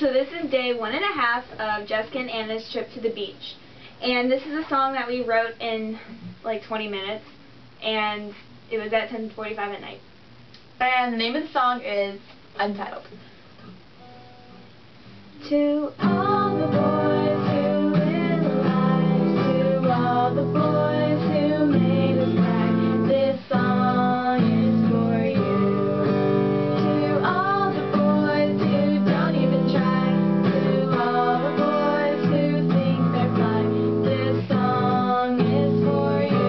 So this is day 1.5 of Jessica and Anna's trip to the beach. And this is a song that we wrote in like 20 minutes. And it was at 10:45 at night. And the name of the song is Untitled. To all the boys who live alive, to all the boys who made us cry, this song is for you. To all the boys who don't even try, to all the boys who think they're fly, this song is for you.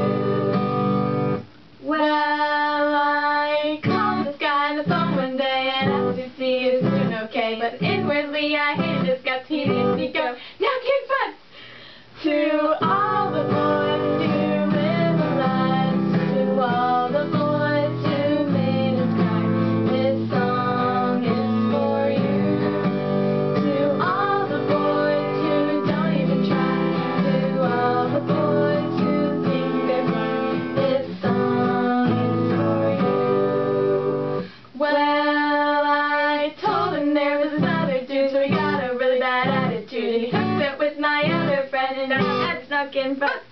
Well, I called this guy on the phone one day and asked to see if he's doing okay, but inwardly I hated his guts. He makes me go, "Knocking futs!" To all the boys who live alive, to all the boys who made us cry, this song is for you. To all the boys who don't even try, to all the boys who think they're fine, this song is for you. Well, I told him there was another dude, so he got a really bad attitude, and he hooked up with my other friend, and now that's knocking futs.